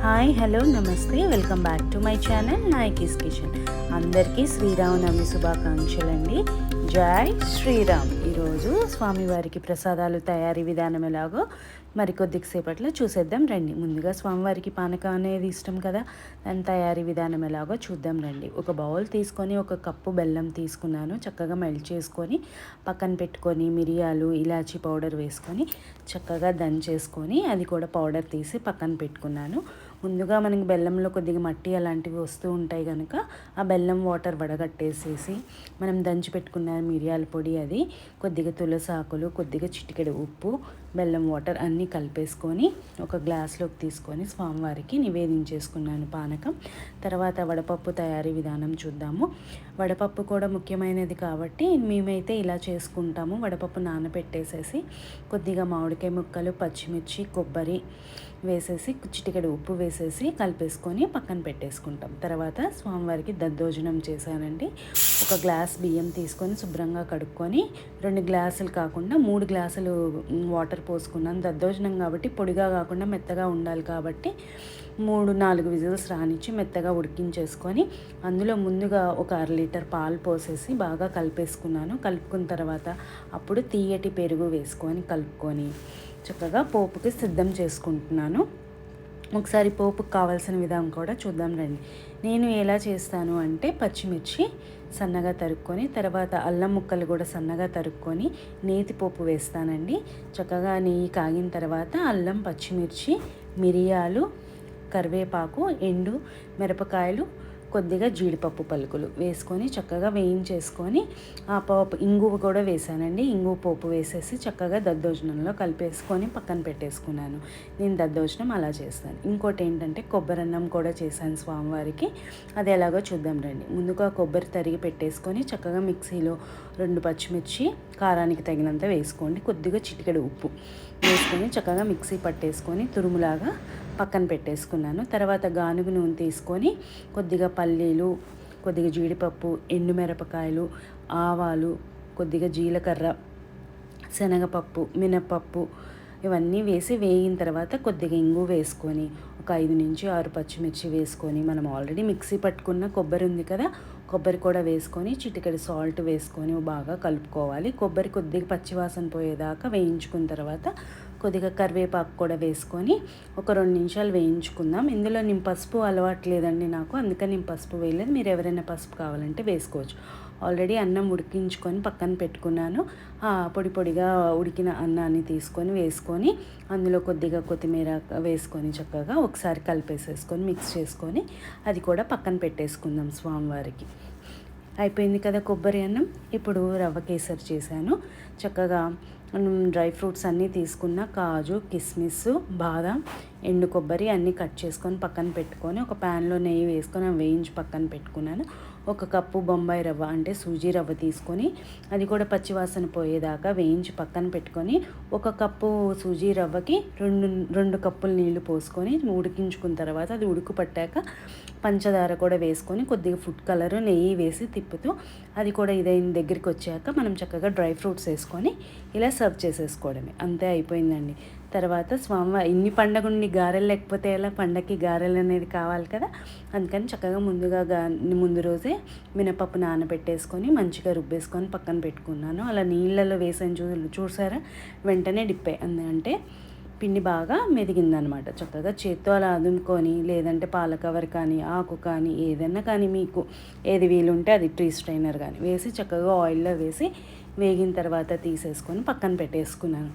Hi hello namaste welcome back to my channel Nayaki's kitchen. అందరికీ శ్రీరామనవమి శుభాకాంక్షలు అండి. జై శ్రీరామ్. ఈరోజు స్వామివారికి ప్రసాదాలు తయారీ విధానం ఎలాగో మరికొద్దికి సేపట్లో చూసేద్దాం రండి. ముందుగా స్వామివారికి పానకం అనేది ఇష్టం కదా, దాని తయారీ విధానం ఎలాగో చూద్దాం రండి. ఒక బౌల్ తీసుకొని ఒక కప్పు బెల్లం తీసుకున్నాను. చక్కగా మెల్ట్ చేసుకొని పక్కన పెట్టుకొని మిరియాలు ఇలాచీ పౌడర్ వేసుకొని చక్కగా దంచేసుకొని అది కూడా పౌడర్ తీసి పక్కన పెట్టుకున్నాను. ముందుగా మనకి బెల్లంలో కొద్దిగా మట్టి అలాంటివి వస్తూ ఉంటాయి కనుక ఆ బెల్లం వాటర్ వడగట్టేసేసి మనం దంచి పెట్టుకున్న మిరియాల పొడి, అది కొద్దిగా తులసి ఆకులు, కొద్దిగా చిటికెడు ఉప్పు, బెల్లం వాటర్ అన్నీ కలిపేసుకొని ఒక గ్లాస్లోకి తీసుకొని స్వామివారికి నివేదించేసుకున్నాను పానకం. తర్వాత వడపప్పు తయారీ విధానం చూద్దాము. వడపప్పు కూడా ముఖ్యమైనది కాబట్టి మేమైతే ఇలా చేసుకుంటాము. వడపప్పు నానబెట్టేసేసి కొద్దిగా మామిడికాయ ముక్కలు, పచ్చిమిర్చి, కొబ్బరి వేసేసి చిటికెడు ఉప్పు వేసేసి కలిపేసుకొని పక్కన పెట్టేసుకుంటాం. తర్వాత స్వామివారికి దద్దోజనం చేశానండి. ఒక గ్లాస్ బియ్యం తీసుకొని శుభ్రంగా కడుక్కొని 2 గ్లాసులు కాకుండా 3 గ్లాసులు వాటర్ పోసుకున్నాను. దద్దోజనం కాబట్టి పొడిగా కాకుండా మెత్తగా ఉండాలి కాబట్టి 3-4 విజిల్స్ రానిచ్చి మెత్తగా ఉడికించేసుకొని అందులో ముందుగా ఒక 1/2 లీటర్ పాలు పోసేసి బాగా కలిపేసుకున్నాను. కలుపుకున్న తర్వాత అప్పుడు తీయటి పెరుగు వేసుకొని కలుపుకొని చక్కగా పోపుకి సిద్ధం చేసుకుంటున్నాను. ఒకసారి పోపుకి కావాల్సిన విధానం కూడా చూద్దాం రండి. నేను ఎలా చేస్తాను అంటే పచ్చిమిర్చి సన్నగా తరుక్కొని, తర్వాత అల్లం ముక్కలు కూడా సన్నగా తరుక్కొని నేతి పోపు వేస్తానండి. చక్కగా నెయ్యి కాగిన తర్వాత అల్లం, పచ్చిమిర్చి, మిరియాలు, కరివేపాకు, ఎండు మిరపకాయలు, కొద్దిగా జీడిపప్పు పలుకులు వేసుకొని చక్కగా వేయించేసుకొని ఆ పోపు ఇంగువ కూడా వేసానండి. ఇంగువ పోపు వేసేసి చక్కగా దద్దోజనంలో కలిపేసుకొని పక్కన పెట్టేసుకున్నాను. నేను దద్దోజనం అలా చేస్తాను. ఇంకోటి ఏంటంటే కొబ్బరన్నం కూడా చేశాను స్వామివారికి. అది ఎలాగో చూద్దాం రండి. ముందుగా కొబ్బరి తరిగి పెట్టేసుకొని చక్కగా మిక్సీలో 2 పచ్చిమిర్చి కారానికి తగినంత వేసుకోండి. కొద్దిగా చిటికెడు ఉప్పు వేసుకొని చక్కగా మిక్సీ పట్టేసుకొని తురుములాగా పక్కన పెట్టేసుకున్నాను. తర్వాత గానుగ నూనె తీసుకొని కొద్దిగా పల్లీలు, కొద్దిగా జీడిపప్పు, ఎండుమిరపకాయలు, ఆవాలు, కొద్దిగా జీలకర్ర, శనగపప్పు, మినపప్పు ఇవన్నీ వేసి వేగిన తర్వాత కొద్దిగా ఇంగు వేసుకొని ఒక 5-6 పచ్చిమిర్చి వేసుకొని మనం ఆల్రెడీ మిక్సీ పట్టుకున్న కొబ్బరి ఉంది కదా, కొబ్బరి కూడా వేసుకొని చిటికెడు సాల్ట్ వేసుకొని బాగా కలుపుకోవాలి. కొబ్బరి కొద్దిగా పచ్చివాసన పోయేదాకా వేయించుకున్న తర్వాత కొద్దిగా కరివేపాకు కూడా వేసుకొని ఒక 2 నిమిషాలు వేయించుకుందాం. ఇందులో నేను పసుపు అలవాటు లేదండి నాకు, అందుకని నేను పసుపు వేయలేదు. మీరు ఎవరైనా పసుపు కావాలంటే వేసుకోవచ్చు. ఆల్రెడీ అన్నం ఉడికించుకొని పక్కన పెట్టుకున్నాను. పొడి పొడిగా ఉడికిన అన్నాన్ని తీసుకొని వేసుకొని అందులో కొద్దిగా కొత్తిమీర వేసుకొని చక్కగా ఒకసారి కలిపేసేసుకొని మిక్స్ చేసుకొని అది కూడా పక్కన పెట్టేసుకుందాం స్వామివారికి. అయిపోయింది కదా కొబ్బరి అన్నం. ఇప్పుడు రవ్వ కేసరి చేశాను. చక్కగా డ్రై ఫ్రూట్స్ అన్నీ తీసుకున్న కాజు, కిస్మిస్, బాదం, ఎండు కొబ్బరి అన్నీ కట్ చేసుకొని పక్కన పెట్టుకొని ఒక ప్యాన్లో నెయ్యి వేసుకొని వేయించి పక్కన పెట్టుకున్నాను. 1 కప్పు బొంబాయి రవ్వ అంటే సూజీ రవ్వ తీసుకొని అది కూడా పచ్చివాసన పోయేదాకా వేయించి పక్కన పెట్టుకొని 1 కప్పు సూజీ రవ్వకి 2 కప్పులు నీళ్లు పోసుకొని ఉడికించుకున్న తర్వాత అది ఉడుకు పట్టాక పంచదార కూడా వేసుకొని కొద్దిగా ఫుడ్ కలర్, నెయ్యి వేసి తిప్పుతూ అది కూడా ఇదైన దగ్గరికి వచ్చాక మనం చక్కగా డ్రై ఫ్రూట్స్ వేసుకొని ఇలా సర్వ్ చేసేసుకోవడమే. అంతే, అయిపోయిందండి. తర్వాత స్వామివారి ఇన్ని పండగ గారెలు లేకపోతే ఎలా, పండగకి గారెలు అనేది కావాలి కదా, అందుకని చక్కగా ముందు రోజే మినపప్పు నానబెట్టేసుకొని మంచిగా రుబ్బేసుకొని పక్కన పెట్టుకున్నాను. అలా నీళ్ళలో వేసాను చూసారా, వెంటనే డిప్ అంటే పిండి బాగా మెదిగిందనమాట. చక్కగా చేత్తో అలా అదుముకొని లేదంటే పాల కవర్ కానీ ఆకు కానీ ఏదైనా కానీ మీకు ఏది వీలుంటే అది ట్రీ స్ట్రైనర్ కానీ వేసి చక్కగా ఆయిల్లో వేసి వేగిన తర్వాత తీసేసుకొని పక్కన పెట్టేసుకున్నాను.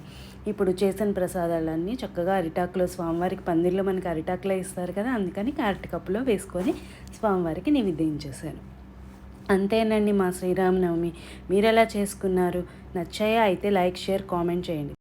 ఇప్పుడు చేసిన ప్రసాదాలన్నీ చక్కగా అరిటాకులో స్వామివారికి, పందిర్లో మనకి అరిటాకులో ఇస్తారు కదా, అందుకని అరటి కప్పులో వేసుకొని స్వామివారికి నివేదించేశాను. అంతేనండి మా శ్రీరామనవమి. మీరు ఎలా చేసుకున్నారు? నచ్చాయా? అయితే లైక్, షేర్, కామెంట్ చేయండి.